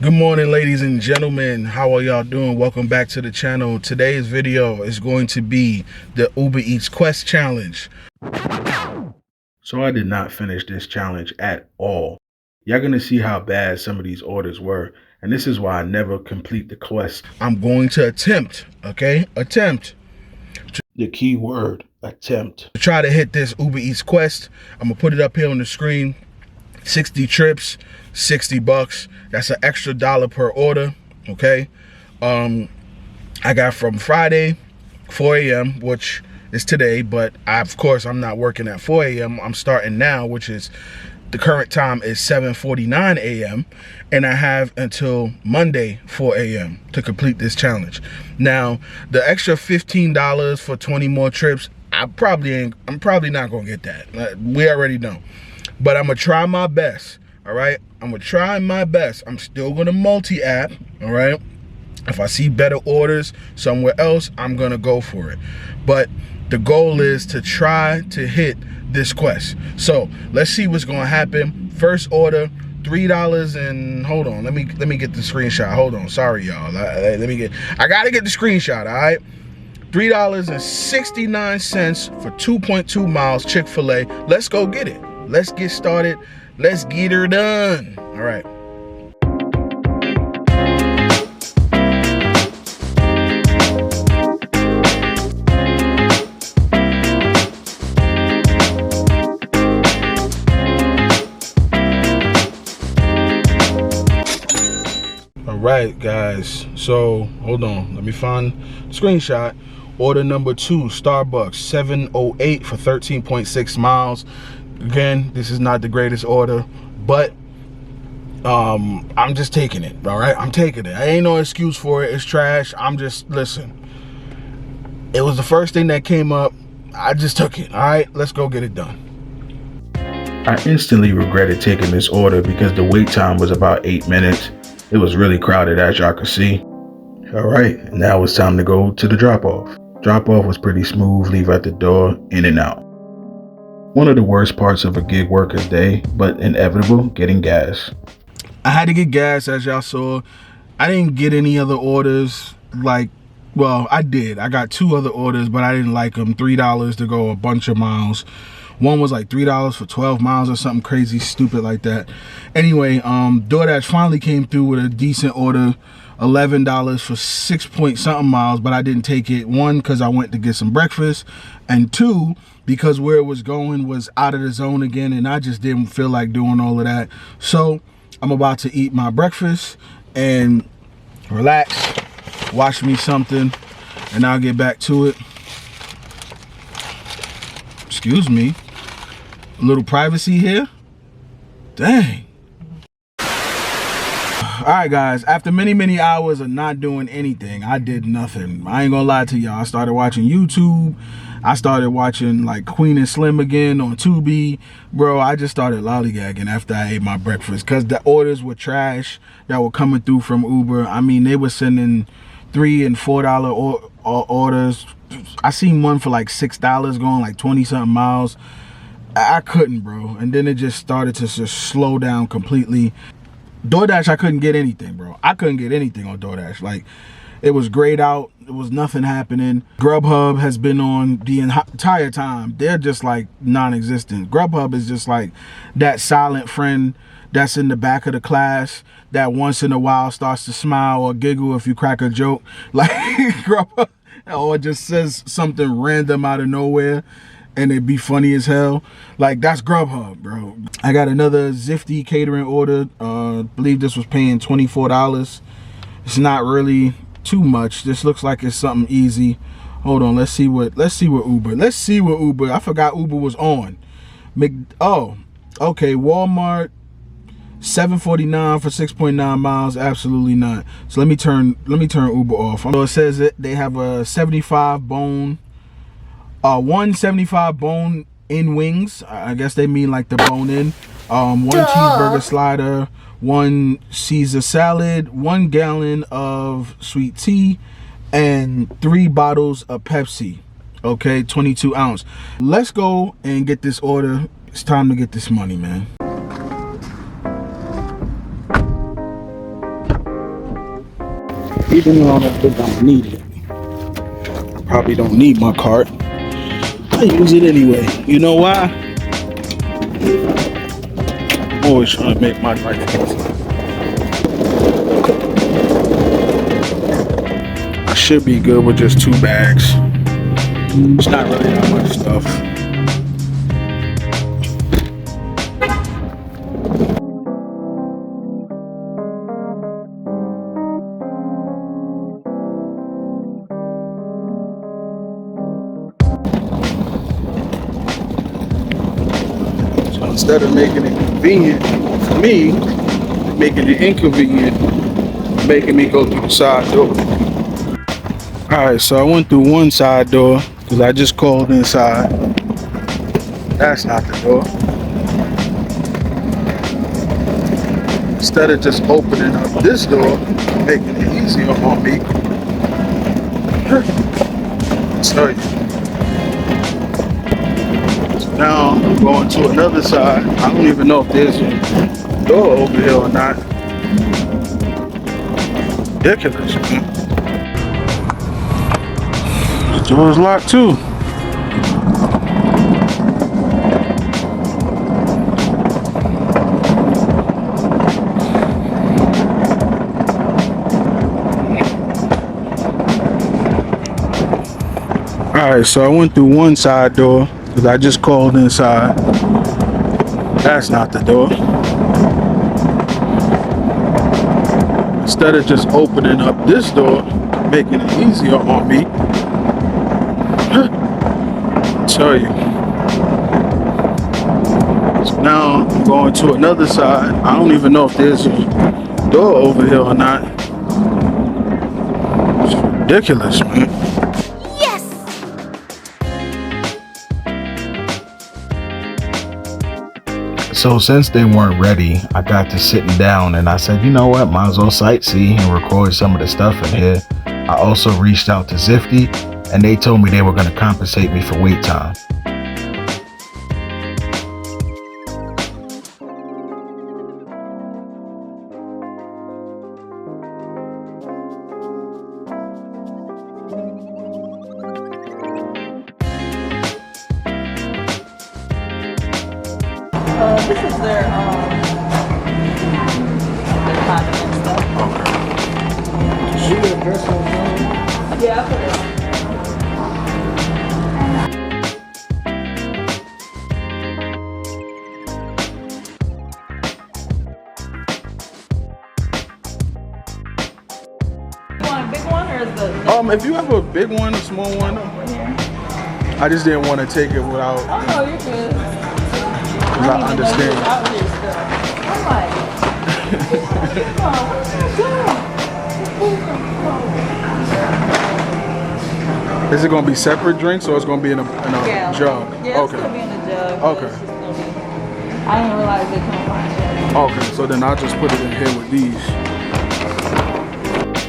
Good morning, ladies and gentlemen. How are y'all doing? Welcome back to the channel. Today's video is going to be the UberEats Quest Challenge. So I did not finish this challenge at all. Y'all gonna see how bad some of these orders were, and this is why I never complete the quest. I'm going to attempt, okay? The key word, attempt. To try to hit this UberEats Quest. I'm gonna put it up here on the screen. 60 trips, 60 bucks. That's an extra $1 per order, okay? I got from Friday, 4 a.m., which is today, but of course I'm not working at 4 a.m. I'm starting now, which is, the current time is 7:49 a.m. and I have until Monday, 4 a.m. to complete this challenge. Now, the extra $15 for 20 more trips, I'm probably not gonna get that. We already know. But I'm gonna try my best, all right? I'm gonna try my best. I'm still gonna multi-app, all right? If I see better orders somewhere else, I'm gonna go for it. But the goal is to try to hit this quest. So let's see what's gonna happen. First order, $3 and hold on. Let me get the screenshot. Hold on. Sorry, y'all. I gotta get the screenshot, all right? $3.69 for 2.2 miles Chick-fil-A. Let's go get it. Let's get started. Let's get her done. All right. All right, guys. So hold on. Let me find the screenshot. Order number 2, Starbucks, 708 for 13.6 miles. Again, this is not the greatest order, but I'm just taking it, all right? I'm taking it. I ain't no excuse for it. It's trash. Listen, it was the first thing that came up. I just took it, all right? Let's go get it done. I instantly regretted taking this order because the wait time was about 8 minutes. It was really crowded, as y'all can see. All right, now it's time to go to the drop-off. Drop-off was pretty smooth, leave at the door, in and out. One of the worst parts of a gig worker's day, but inevitable, getting gas. I had to get gas, as y'all saw. I didn't get any other orders, well, I did. I got 2 other orders, but I didn't like them. $3 to go a bunch of miles. One was like $3 for 12 miles or something crazy, stupid like that. Anyway, DoorDash finally came through with a decent order. $11 for 6-point-something miles, but I didn't take it. 1, because I went to get some breakfast, and 2, because where it was going was out of the zone again, and I just didn't feel like doing all of that. So I'm about to eat my breakfast and relax, watch me something, and I'll get back to it. Excuse me, a little privacy here. Dang. All right, guys, after many hours of not doing anything, I did nothing. I ain't gonna lie to y'all. I started watching YouTube. I started watching like Queen and Slim again on Tubi. Bro, I just started lollygagging after I ate my breakfast because the orders were trash that were coming through from Uber. I mean, they were sending $3 and $4 orders. I seen one for like $6 going like 20-something miles. I couldn't, bro. And then it just started to just slow down completely. DoorDash, I couldn't get anything, bro. I couldn't get anything on DoorDash. Like, it was grayed out. It was nothing happening. Grubhub has been on the entire time. They're just like non-existent. Grubhub is just like that silent friend that's in the back of the class that once in a while starts to smile or giggle if you crack a joke. Like Grubhub, or just says something random out of nowhere and it'd be funny as hell. Like, that's Grubhub, bro. I got another Zifty catering order. I believe this was paying $24. It's not really too much. This looks like it's something easy. Hold on, let's see what Uber. I forgot Uber was on. Oh, okay, Walmart, $7.49 for 6.9 miles. Absolutely not. So let me turn Uber off. So it says that they have a 75 bone, 175 bone in wings. I guess they mean like the bone in. 1 cheeseburger slider, 1 Caesar salad, 1 gallon of sweet tea, and 3 bottles of Pepsi. Okay, 22 ounce. Let's go and get this order. It's time to get this money, man. Even though I don't think I'm gonna need it. Probably don't need my cart. I use it anyway. You know why? I'm always trying to make my life easy. I should be good with just 2 bags. It's not really that much stuff. Instead of making it convenient for me, making it inconvenient, making me go through the side door. Alright, so I went through one side door because I just called inside. That's not the door. Instead of just opening up this door, making it easier on me. So now I'm going to another side. I don't even know if there's a door over here or not. Ridiculous, man. The door's locked too. Alright, so I went through one side door because I just called inside. That's not the door. Instead of just opening up this door, making it easier on me, I'll tell you. So now I'm going to another side. I don't even know if there's a door over here or not. It's ridiculous, man. So since they weren't ready, I got to sitting down and I said, you know what, might as well sightsee and record some of the stuff in here. I also reached out to Zifty and they told me they were going to compensate me for wait time. This is their condiment stuff. Yeah, I put it. You want a big one or is the If you have a big one, a small one, I just didn't want to take it without. Oh no, you're good. I understand. Out here still. I'm like, Is it going to be separate drinks or it's going to be in a jug? Yeah, it's Okay. gonna be in a jug. Okay. It's just gonna be, I didn't realize they couldn't find it. Okay, so then I'll just put it in here with these.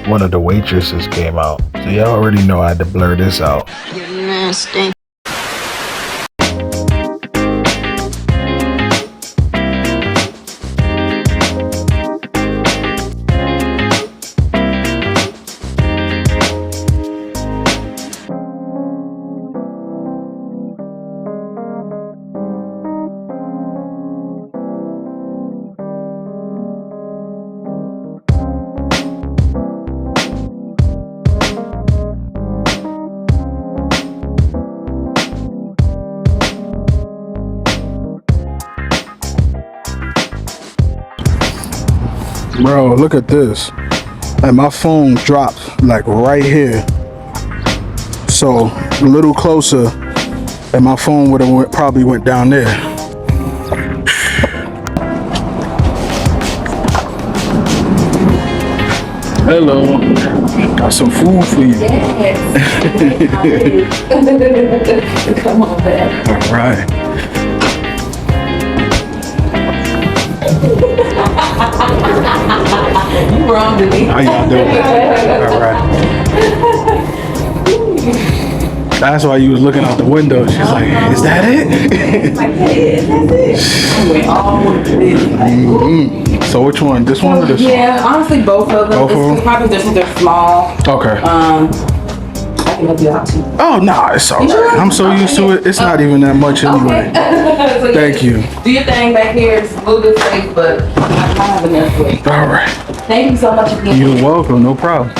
One of the waitresses came out, so y'all already know I had to blur this out. You're nasty. Bro, look at this. And my phone dropped like right here. So a little closer and my phone would have probably went down there. Hello. Got some food for you. Yes. Come on, back. All right. You wrong to me. How y'all doing? All right. That's why you was looking out the window. She's like, is that it? Like, hey, that's it. I went all with this. Like, So which one? This one or this one? Yeah, honestly, both of them. Both of them? It's probably just they're small. Okay. I can help you out too. Oh, nah, it's all right. I'm so used to it. It's not even that much anyway. Okay. So Thank you. Do your thing back here. It's a little bit safe, but I have enough for you. All right. Thank you so much again. You're welcome. No problem.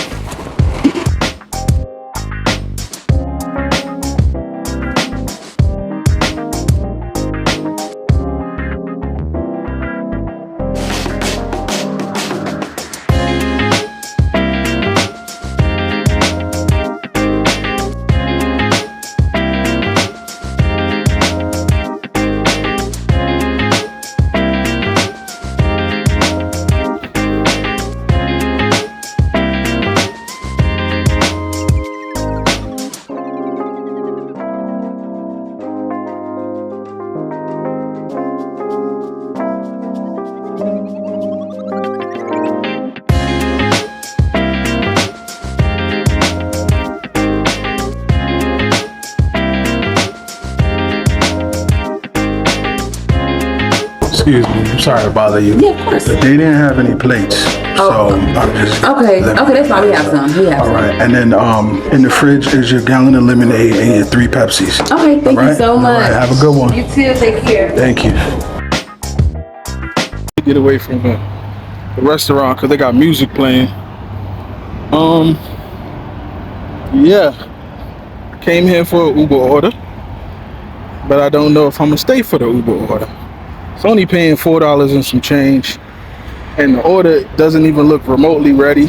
Excuse me, I'm sorry to bother you. Yeah, of course. They didn't have any plates, so I'm just... Okay, that's fine. We have some. All right, and then in the fridge is your gallon of lemonade and your 3 Pepsis. Okay, thank you so much. All right, have a good one. You too. Take care. Thank you. Get away from the restaurant because they got music playing. Yeah, I came here for an Uber order, but I don't know if I'm gonna stay for the Uber order. It's only paying $4 and some change, and the order doesn't even look remotely ready.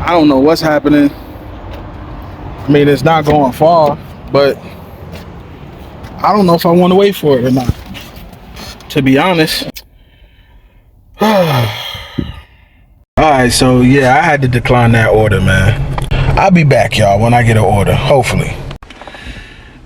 I don't know what's happening. I mean, it's not going far, but I don't know if I want to wait for it or not, to be honest. Alright, so yeah, I had to decline that order, man. I'll be back, y'all, when I get an order, hopefully.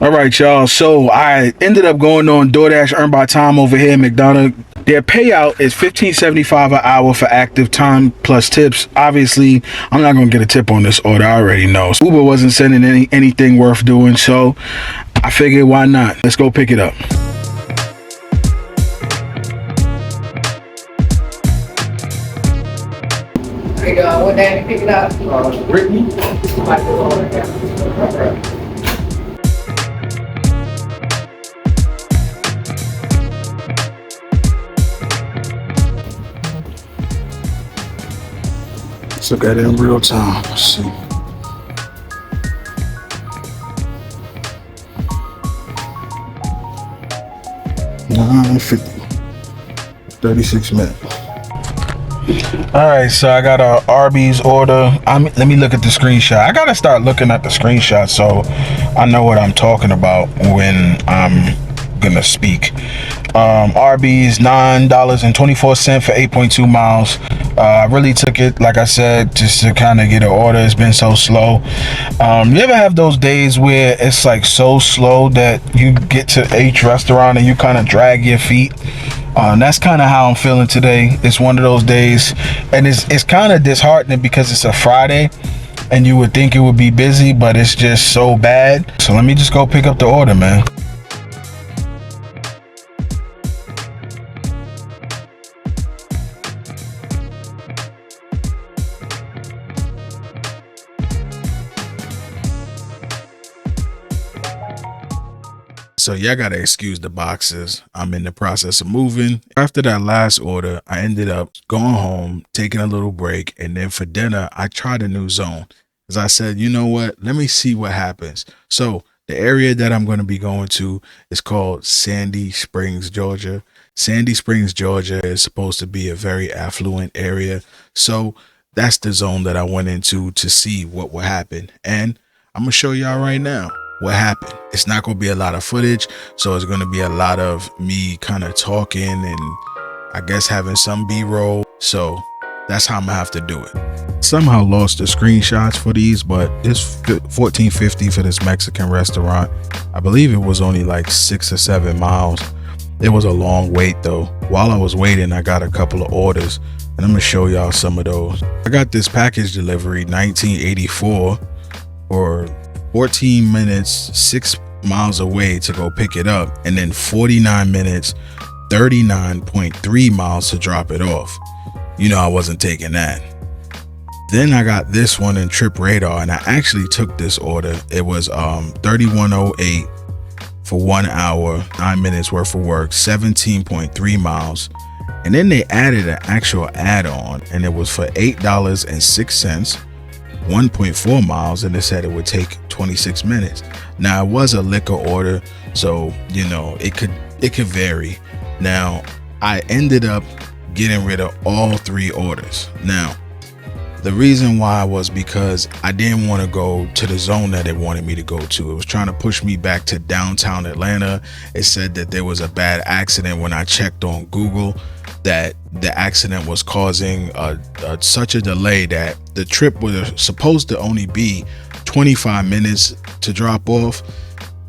Alright, y'all, so I ended up going on DoorDash Earn by Time over here at McDonald's. Their payout is $15.75 an hour for active time plus tips. Obviously, I'm not gonna get a tip on this order, I already know. Uber wasn't sending anything worth doing, so I figured why not? Let's go pick it up. There you go. What day to pick it up? Brittany? Let's look at it in real time. Let's see. $9.50. 36 minutes. Alright, so I got a Arby's order. Let me look at the screenshot. I gotta start looking at the screenshot so I know what I'm talking about when I'm gonna speak. Arby's, $9.24 for 8.2 miles. I really took it, like I said, just to kind of get an order. It's been so slow. You ever have those days where it's like so slow that you get to each restaurant and you kind of drag your feet? That's kind of how I'm feeling today. It's one of those days, and it's kind of disheartening because it's a Friday and you would think it would be busy, but it's just so bad. So let me just go pick up the order, man. So y'all gotta excuse the boxes. I'm in the process of moving. After that last order, I ended up going home, taking a little break, and then for dinner, I tried a new zone. As I said, you know what? Let me see what happens. So the area that I'm going to be going to is called Sandy Springs, Georgia. Sandy Springs, Georgia is supposed to be a very affluent area. So that's the zone that I went into to see what will happen. And I'm gonna show y'all right now what happened. It's not gonna be a lot of footage, so it's gonna be a lot of me kind of talking and I guess having some B-roll. So that's how I'm gonna have to do it. Somehow lost the screenshots for these, but it's $14.50 for this Mexican restaurant. I believe it was only like 6 or 7 miles. It was a long wait though. While I was waiting, I got a couple of orders and I'm gonna show y'all some of those. I got this package delivery 1984 for 14 minutes, 6 miles away to go pick it up, and then 49 minutes 39.3 miles to drop it off. You know I wasn't taking that. Then I got this one in Trip Radar, and I actually took this order. It was 3108 for 1 hour, 9 minutes worth of work, 17.3 miles. And then they added an actual add-on, and it was for $8.06, 1.4 miles, and they said it would take 26 minutes. Now, it was a liquor order, so you know it could vary. Now, I ended up getting rid of all 3 orders. Now, the reason why was because I didn't want to go to the zone that it wanted me to go to. It was trying to push me back to downtown Atlanta. It said that there was a bad accident when I checked on Google, that the accident was causing such a delay that the trip was supposed to only be 25 minutes to drop off.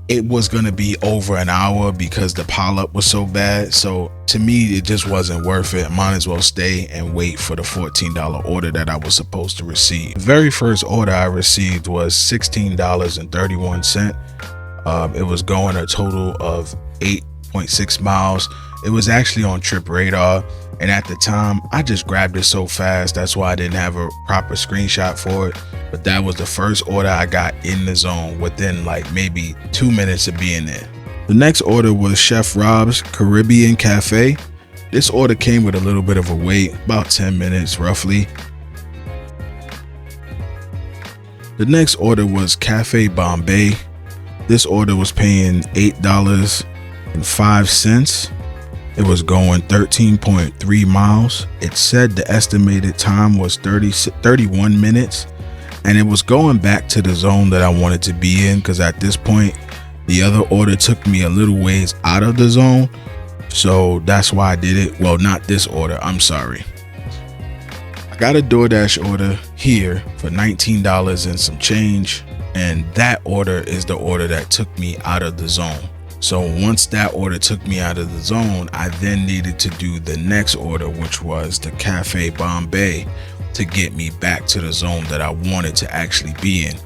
It was going to be over an hour because the pileup was so bad. So to me, it just wasn't worth it. Might as well stay and wait for the $14 order that I was supposed to receive. The very first order I received was $16.31. It was going a total of 8.6 miles. It was actually on Trip Radar, and at the time I just grabbed it so fast, that's why I didn't have a proper screenshot for it. But that was the first order I got in the zone within like maybe 2 minutes of being there. The next order was Chef Rob's Caribbean Cafe. This order came with a little bit of a wait, about 10 minutes roughly. The next order was Cafe Bombay. This order was paying $8.05. It was going 13.3 miles. It said the estimated time was 31 minutes, and it was going back to the zone that I wanted to be in, because at this point the other order took me a little ways out of the zone, so that's why I did it. Well, not this order, I'm sorry. I got a DoorDash order here for $19 and some change, and that order is the order that took me out of the zone. So once that order took me out of the zone, I then needed to do the next order, which was the Cafe Bombay, to get me back to the zone that I wanted to actually be in.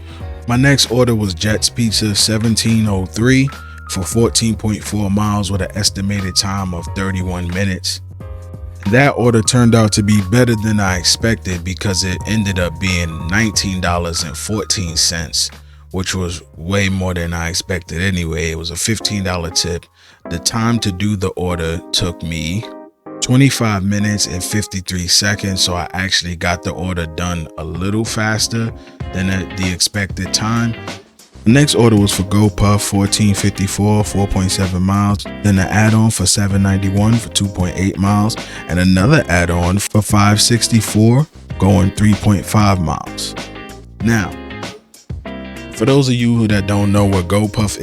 My next order was Jet's Pizza 1703 for 14.4 miles with an estimated time of 31 minutes. That order turned out to be better than I expected because it ended up being $19.14, which was way more than I expected anyway. It was a $15 tip. The time to do the order took me 25 minutes and 53 seconds, so I actually got the order done a little faster than the expected time. The next order was for GoPuff 1454, 4.7 miles, then an add-on for $7.91 for 2.8 miles, and another add-on for $5.64 going 3.5 miles. Now, for those of you that don't know what GoPuff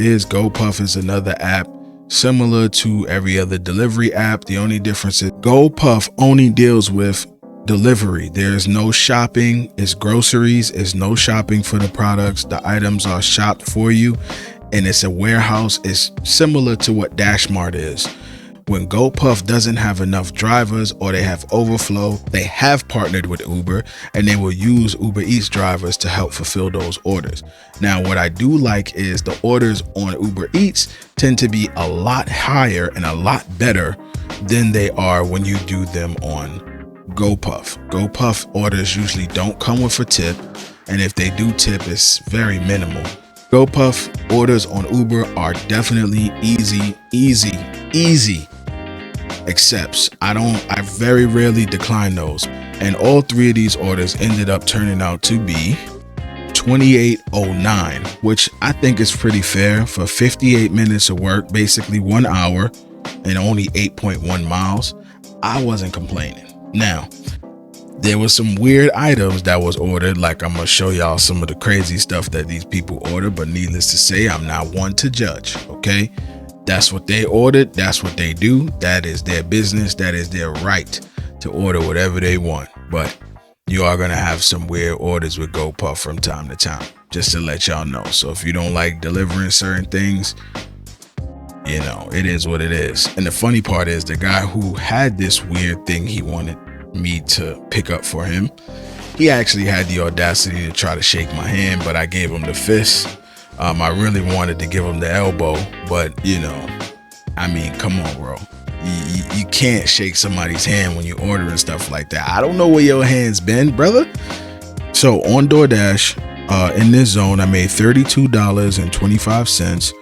is another app similar to every other delivery app. The only difference is GoPuff only deals with delivery. There's no shopping. It's groceries. It's no shopping for the products. The items are shopped for you, and it's a warehouse. It's similar to what DashMart is. When GoPuff doesn't have enough drivers or they have overflow, they have partnered with Uber, and they will use UberEats drivers to help fulfill those orders. Now, what I do like is the orders on UberEats tend to be a lot higher and a lot better than they are when you do them on GoPuff. GoPuff orders usually don't come with a tip, and if they do tip, it's very minimal. GoPuff orders on Uber are definitely easy accepts. I very rarely decline those, and all 3 of these orders ended up turning out to be $28.09, which I think is pretty fair for 58 minutes of work, basically 1 hour and only 8.1 miles. I wasn't complaining. Now, there was some weird items that was ordered, like I'm gonna show y'all some of the crazy stuff that these people order, but needless to say, I'm not one to judge. Okay, that's what they ordered, that's what they do, that is their business, that is their right to order whatever they want. But you are gonna have some weird orders with GoPuff from time to time, just to let y'all know. So if you don't like delivering certain things, you know, it is what it is. And the funny part is, the guy who had this weird thing he wanted me to pick up for him, he actually had the audacity to try to shake my hand, but I gave him the fist. I really wanted to give him the elbow, but you know, I mean, come on, bro. you can't shake somebody's hand when you order and stuff like that. I don't know where your hand's been, brother. So on DoorDash, in this zone, I made $32.25.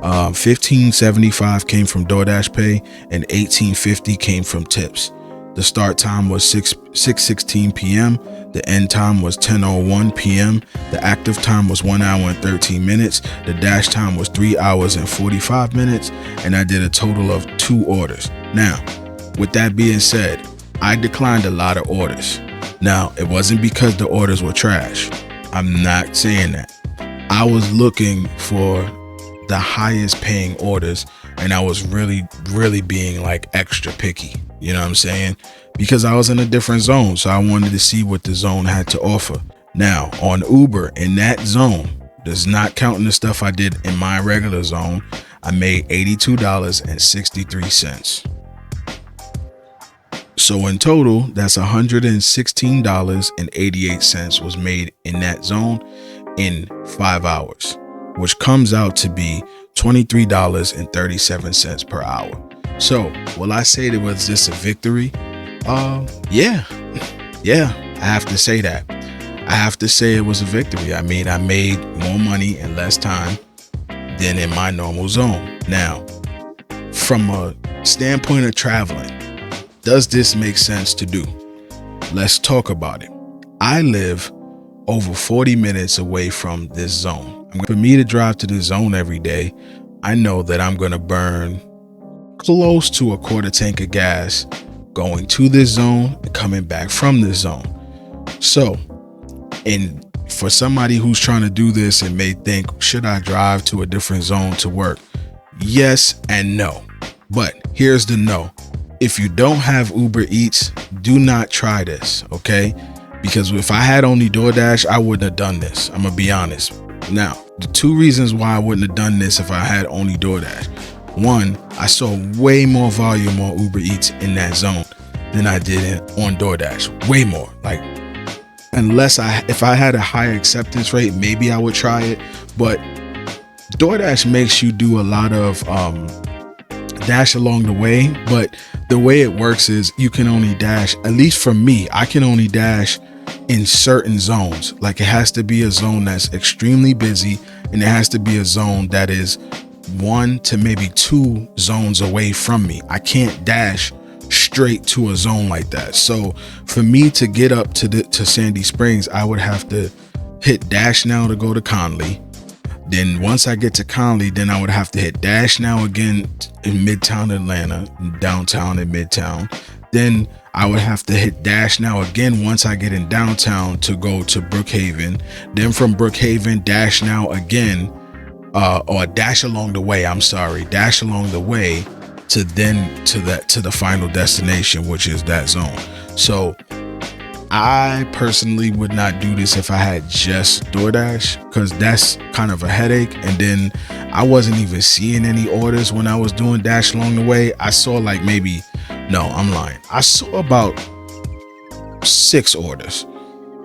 $15.75 came from DoorDash Pay, and $18.50 came from tips. The start time was 6:16 p.m. The end time was 10:01 p.m. The active time was 1 hour and 13 minutes. The dash time was 3 hours and 45 minutes. And I did a total of 2 orders. Now, with that being said, I declined a lot of orders. Now, it wasn't because the orders were trash. I'm not saying that. I was looking for the highest paying orders, and I was really being like extra picky. You know what I'm saying? Because I was in a different zone, so I wanted to see what the zone had to offer. Now, on Uber, in that zone, does not counting the stuff I did in my regular zone, I made $82.63. So in total, that's $116.88 was made in that zone in 5 hours, which comes out to be $23.37 per hour. So will I say that was this a victory? Yeah, I have to say that. I have to say it was a victory. I mean, I made more money in less time than in my normal zone. Now, from a standpoint of traveling, does this make sense to do? Let's talk about it. I live over 40 minutes away from this zone. For me to drive to this zone every day, I know that I'm going to burn close to a quarter tank of gas going to this zone and coming back from this zone. So, and for somebody who's trying to do this and may think, should I drive to a different zone to work? Yes and no. But here's the no. If you don't have UberEats, do not try this, okay? Because if I had only DoorDash, I wouldn't have done this. I'm gonna be honest. Now, the 2 reasons why I wouldn't have done this if I had only DoorDash. 1, I saw way more volume on UberEats in that zone than I did on DoorDash. Way more. Like, if I had a higher acceptance rate, maybe I would try it. But DoorDash makes you do a lot of dash along the way. But the way it works is you can only dash, at least for me, I can only dash in certain zones. Like, it has to be a zone that's extremely busy, and it has to be a zone that is 1 to maybe 2 zones away from me. I can't dash straight to a zone like that. So for me to get up to Sandy Springs, I would have to hit dash now to go to Conley. Then once I get to Conley, then I would have to hit dash now again in Midtown Atlanta, downtown and Midtown. Then I would have to hit dash now again once I get in downtown to go to Brookhaven. Then from Brookhaven, dash now again, or dash along the way. Dash along the way to the final destination, which is that zone. So I personally would not do this if I had just DoorDash, because that's kind of a headache. And then I wasn't even seeing any orders when I was doing dash along the way. I saw like maybe, no, I'm lying. I saw about 6 orders,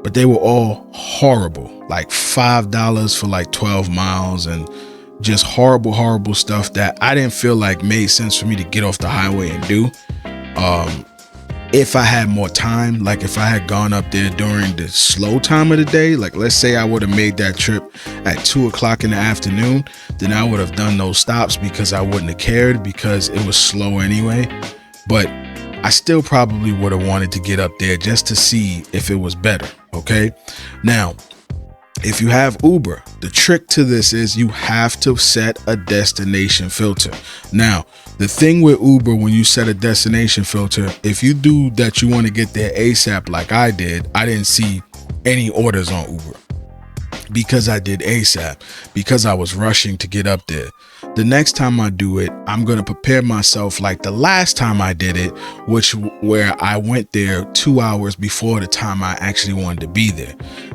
but they were all horrible. Like $5 for like 12 miles and just horrible stuff that I didn't feel like made sense for me to get off the highway and do. If I had more time, like if I had gone up there during the slow time of the day, like let's say I would have made that trip at 2:00 in the afternoon, then I would have done those stops because I wouldn't have cared, because it was slow anyway. But I still probably would have wanted to get up there just to see if it was better. Okay. Now, if you have Uber, the trick to this is you have to set a destination filter. Now, the thing with Uber, when you set a destination filter, if you do that, you want to get there ASAP like I did, I didn't see any orders on Uber because I did ASAP, because I was rushing to get up there. The next time I do it, I'm going to prepare myself like the last time I did it, where I went there 2 hours before the time I actually wanted to be there.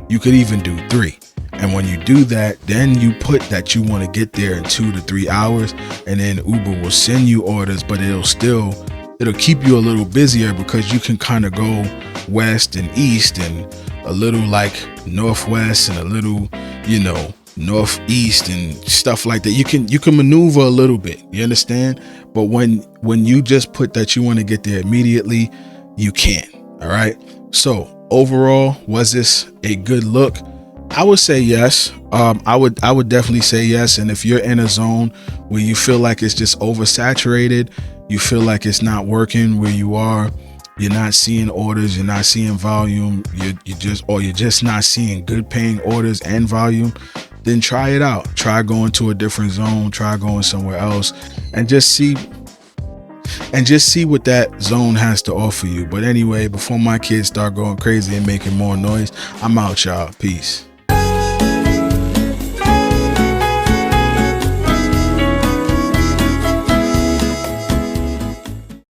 You could even do 3. And when you do that, then you put that you want to get there in 2 to 3 hours, and then Uber will send you orders, but it'll keep you a little busier because you can kind of go west and east and a little like northwest and a little, northeast and stuff like that. You can maneuver a little bit, you understand? But when you just put that you want to get there immediately, you can't. All right. So overall, was this a good look? I would say yes. I would definitely say yes. And if you're in a zone where you feel like it's just oversaturated, you feel like it's not working where you are, you're not seeing orders, you're not seeing volume, you're just not seeing good paying orders and volume, then try it out. Try going to a different zone, try going somewhere else, and just see what that zone has to offer you. But anyway, before my kids start going crazy and making more noise, I'm out, y'all. Peace.